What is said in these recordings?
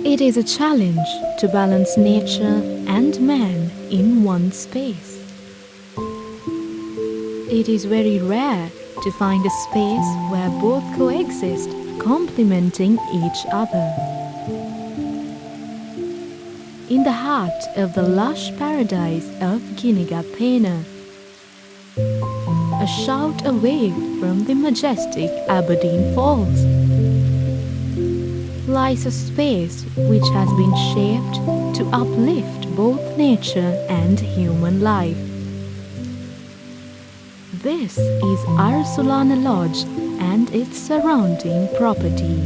It is a challenge to balance nature and man in one space. It is very rare to find a space where both coexist, complementing each other. In the heart of the lush paradise of Guinea-Pena, a shout away from the majestic Aberdeen Falls, lies a space which has been shaped to uplift both nature and human life. This is Arsulana Lodge and its surrounding property.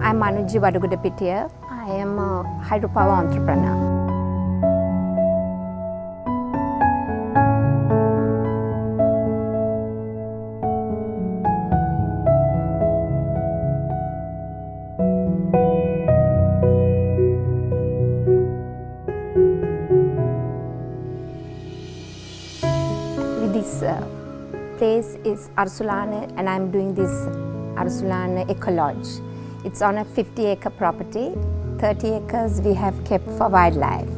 I'm Anuji Vadugudapitiya. I am a hydropower entrepreneur. This place is Arsulana, and I'm doing this Arsulana Eco Lodge. It's on a 50-acre property. 30 acres we have kept for wildlife.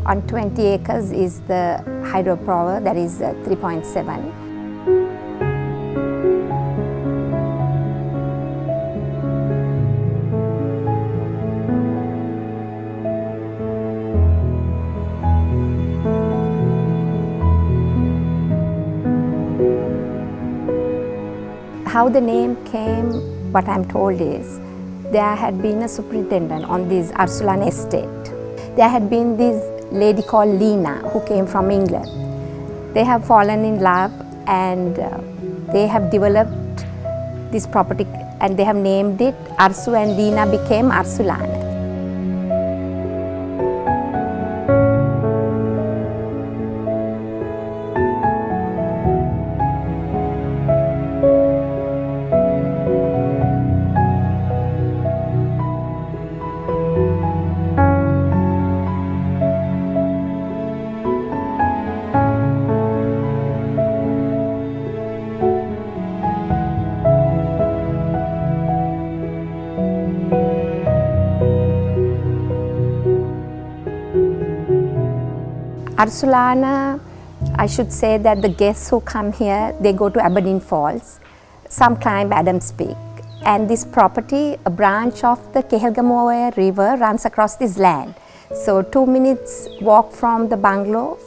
On 20 acres is the hydropower, that is 3.7. How the name came, what I'm told is, there had been a superintendent on this Arsulana estate. There had been this lady called Lena who came from England. They have fallen in love and they have developed this property and they have named it Arsu, and Lena became Arsulana. Arsulana, I should say that the guests who come here, they go to Aberdeen Falls, some climb Adams Peak, and this property, a branch of the Kehelgamoa River runs across this land. So 2 minutes walk from the bungalow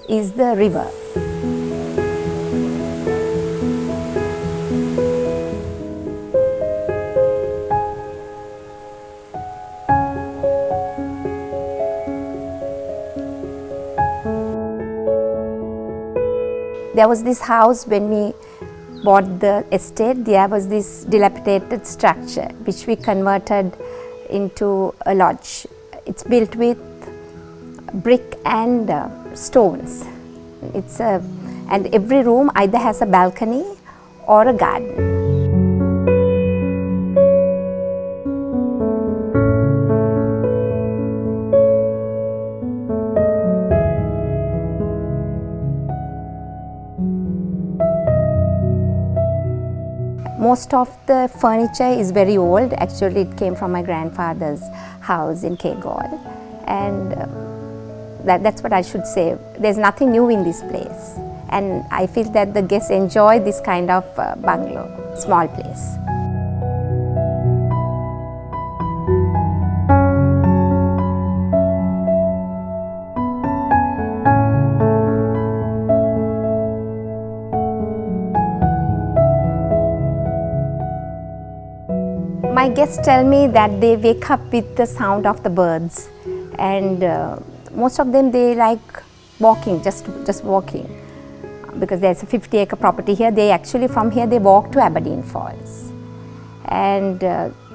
is the river. There was this house when we bought the estate. There was this dilapidated structure which we converted into a lodge. It's built with brick and stones. And every room either has a balcony or a garden. Most of the furniture is very old. Actually, it came from my grandfather's house in Kegol, and that's what I should say. There's nothing new in this place, and I feel that the guests enjoy this kind of bungalow, small place. My guests tell me that they wake up with the sound of the birds, and most of them they like walking, just walking, because there's a 50-acre property here. They actually from here they walk to Aberdeen Falls, and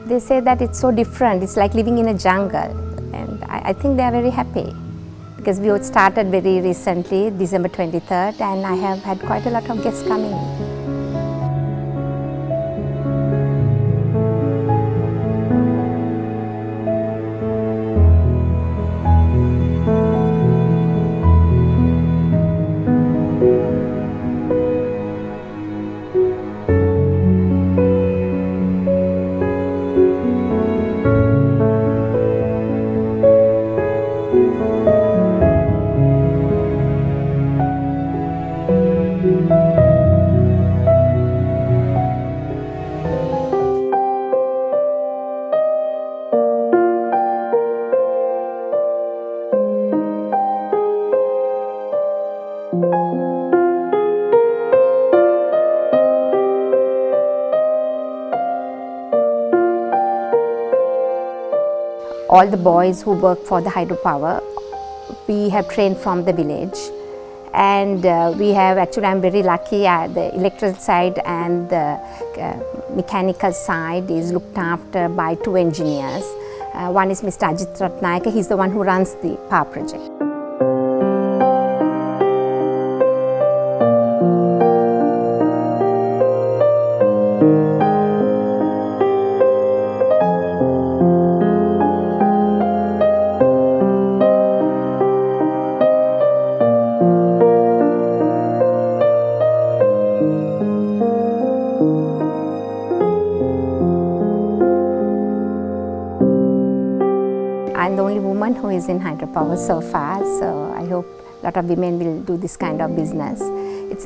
they say that it's so different. It's like living in a jungle, and I think they are very happy because we started very recently, December 23rd, and I have had quite a lot of guests coming. All the boys who work for the hydropower, we have trained from the village, and we have actually, I'm very lucky, the electrical side and the mechanical side is looked after by 2 engineers. One is Mr. Ajit Ratnayaka, he's the one who runs the power project. I'm the only woman who is in hydropower so far, so I hope a lot of women will do this kind of business.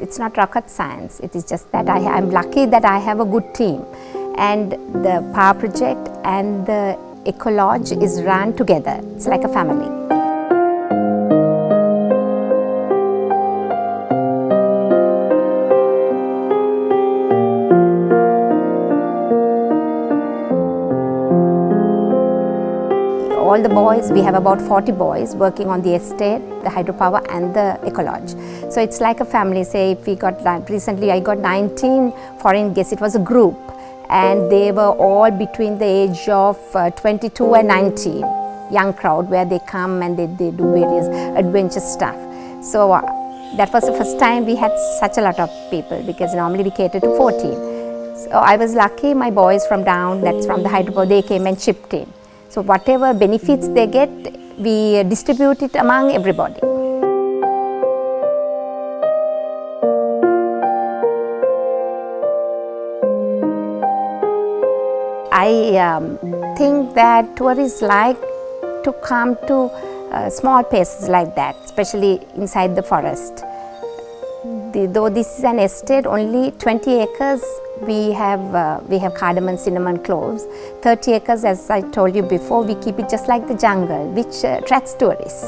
It's not rocket science, it is just that I'm lucky that I have a good team, and the power project and the Eco Lodge is run together. It's like a family. All the boys, we have about 40 boys working on the estate, the hydropower and the Eco Lodge. So it's like a family. Say if we got, recently I got 19 foreign guests. It was a group, and they were all between the age of 22 and 19, young crowd, where they come and they do various adventure stuff. So that was the first time we had such a lot of people, because normally we cater to 14. So I was lucky, my boys from down, that's from the hydropower, they came and chipped in. So whatever benefits they get, we distribute it among everybody. I think that tourists like to come to small places like that, especially inside the forest. Though this is an estate, only 20 acres we have cardamom, cinnamon, cloves. 30 acres, as I told you before, we keep it just like the jungle, which attracts tourists.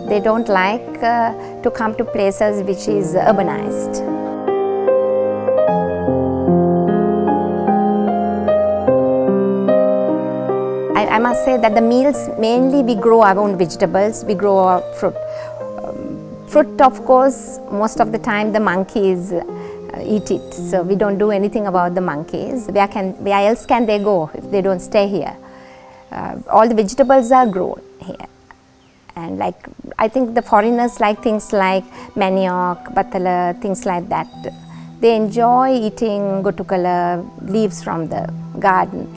They don't like to come to places which is urbanized. I must say that the meals, mainly we grow our own vegetables, we grow our fruit. Fruit, of course, most of the time the monkeys eat it, so we don't do anything about the monkeys. Where else can they go if they don't stay here? All the vegetables are grown here, and I think the foreigners like things like manioc, batala, things like that. They enjoy eating gotukala, leaves from the garden.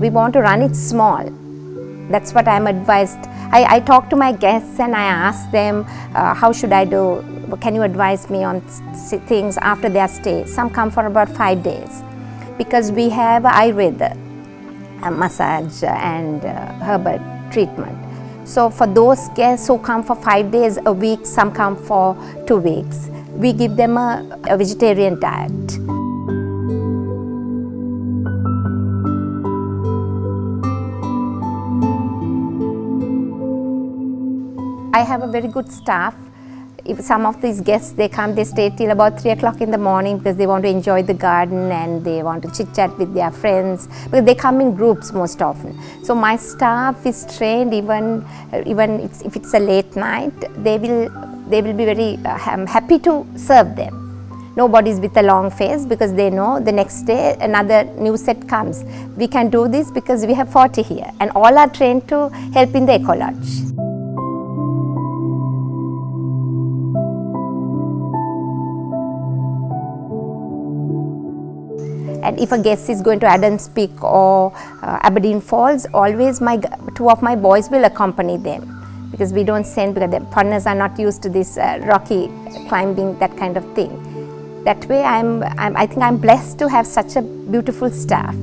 we want to run it small. That's what I'm advised. I talk to my guests and I ask them, how should I do? Can you advise me on things after their stay? Some come for about 5 days because we have Ayurveda, massage and herbal treatment. So for those guests who come for 5 days a week, some come for 2 weeks, we give them a vegetarian diet. I have a very good staff. If some of these guests, they come, they stay till about 3 o'clock in the morning because they want to enjoy the garden and they want to chit chat with their friends, because they come in groups most often. So my staff is trained, even if it's a late night, they will be very happy to serve them. Nobody's with a long face because they know the next day another new set comes. We can do this because we have 40 here and all are trained to help in the Eco Lodge. And if a guest is going to Adams Peak or Aberdeen Falls, always 2 of my boys will accompany them, because we don't send, because the partners are not used to this rocky climbing, that kind of thing. That way I think I'm blessed to have such a beautiful staff.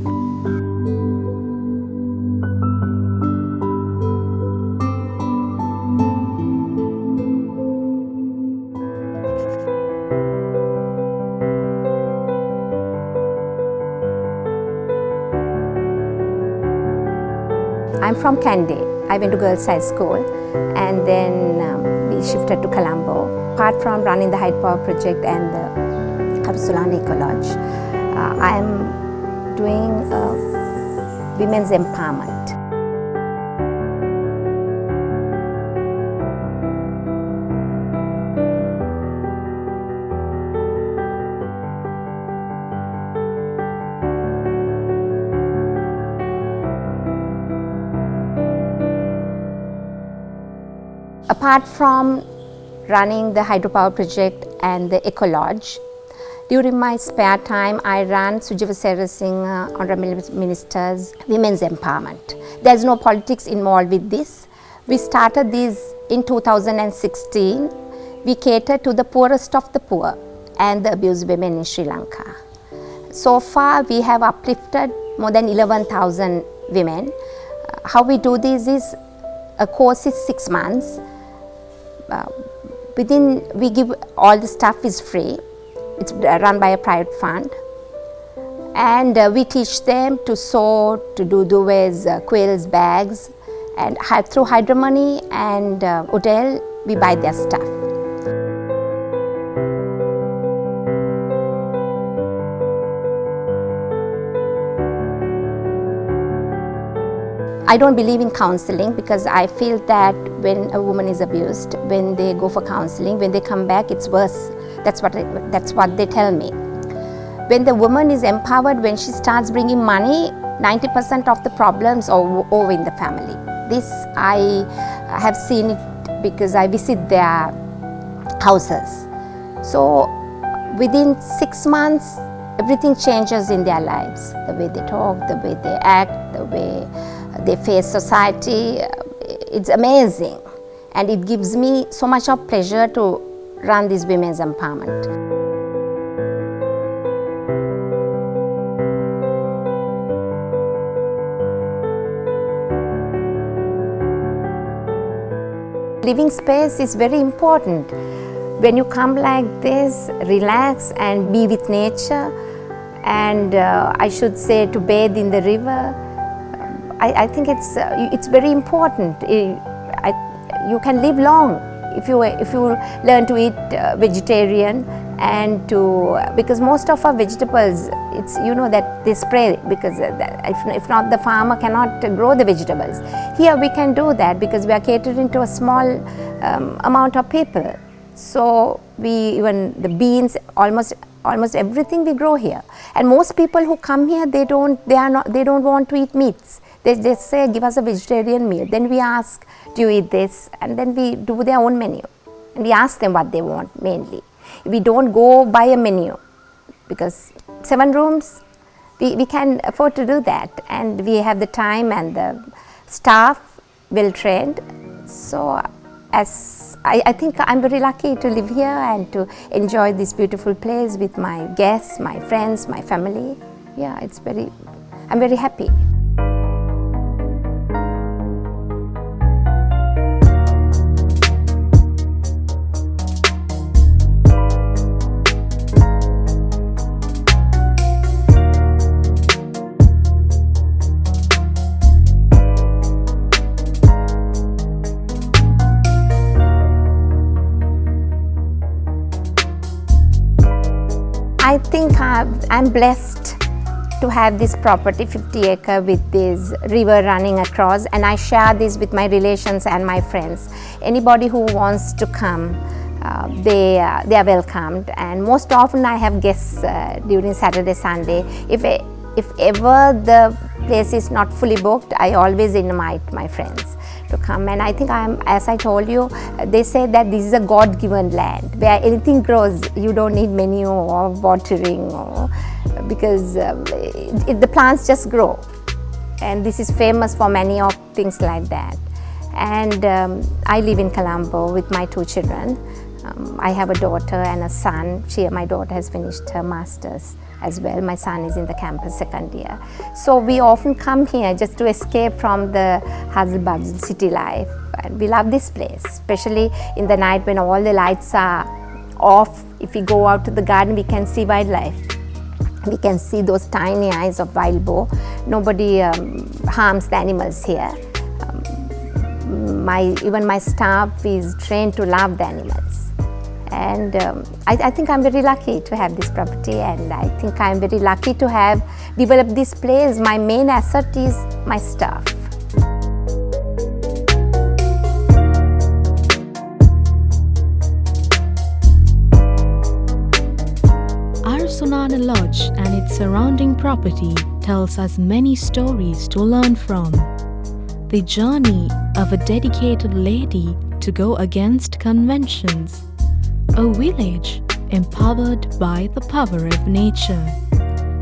I'm from Kandy. I went to girls' high school and then we shifted to Colombo. Apart from running the hydropower project and the Arsulana Eco Lodge, I'm doing women's empowerment. Apart from running the hydropower project and the Eco Lodge, during my spare time I ran Sujivasera Singh, Honorable Minister's Women's Empowerment. There's no politics involved with this. We started this in 2016. We cater to the poorest of the poor and the abused women in Sri Lanka. So far we have uplifted more than 11,000 women. How we do this is, a course is 6 months. We give all the stuff is free. It's run by a private fund, and we teach them to sew, to do duvets, quills, bags, and through Hydro Money and Hotel we buy their stuff. I don't believe in counseling because I feel that when a woman is abused, when they go for counseling, when they come back, it's worse. That's what they tell me. When the woman is empowered, when she starts bringing money, 90% of the problems are over in the family. This I have seen it because I visit their houses. So within 6 months, everything changes in their lives. The way they talk, the way they act, the way they face society, it's amazing, and it gives me so much of pleasure to run this women's empowerment. Living space is very important. When you come like this, relax and be with nature, and I should say to bathe in the river, I think it's very important. You can live long if you learn to eat vegetarian, and because most of our vegetables, it's that they spray, because if not, the farmer cannot grow the vegetables. Here we can do that because we are catering to a small amount of people. So even the beans, almost everything we grow here. And most people who come here, they don't want to eat meats. They just say, give us a vegetarian meal. Then we ask, do you eat this? And then we do their own menu. And we ask them what they want mainly. We don't go by a menu, because 7 rooms, we can afford to do that, and we have the time and the staff well trained. So I think I'm very lucky to live here and to enjoy this beautiful place with my guests, my friends, my family. Yeah, I'm very happy. I think I'm blessed to have this property, 50 acre, with this river running across, and I share this with my relations and my friends. Anybody who wants to come, they are welcomed, and most often I have guests during Saturday, Sunday. If ever the place is not fully booked, I always invite my friends to come. And I think as I told you, they say that this is a God-given land where anything grows. You don't need menu or watering, because the plants just grow. And this is famous for many of things like that. And I live in Colombo with my 2 children. I have a daughter and a son. My daughter has finished her master's as well. My son is in the campus second year. So we often come here just to escape from the hustle bustle city life. And we love this place, especially in the night when all the lights are off. If we go out to the garden, we can see wildlife. We can see those tiny eyes of wild boar. Nobody harms the animals here. Even my staff is trained to love the animals. And I think I'm very lucky to have this property, and I think I'm very lucky to have developed this place. My main asset is my staff. Arsulana Lodge and its surrounding property tells us many stories to learn from. The journey of a dedicated lady to go against conventions. A village empowered by the power of nature,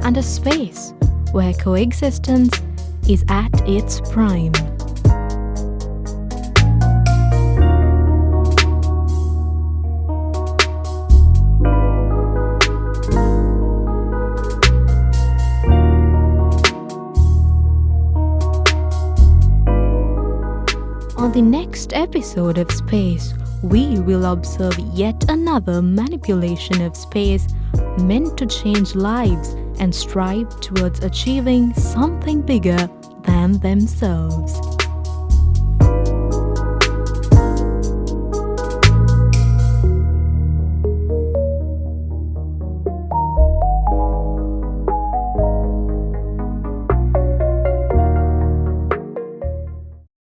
and a space where coexistence is at its prime. On the next episode of Space, we will observe yet another manipulation of space meant to change lives and strive towards achieving something bigger than themselves.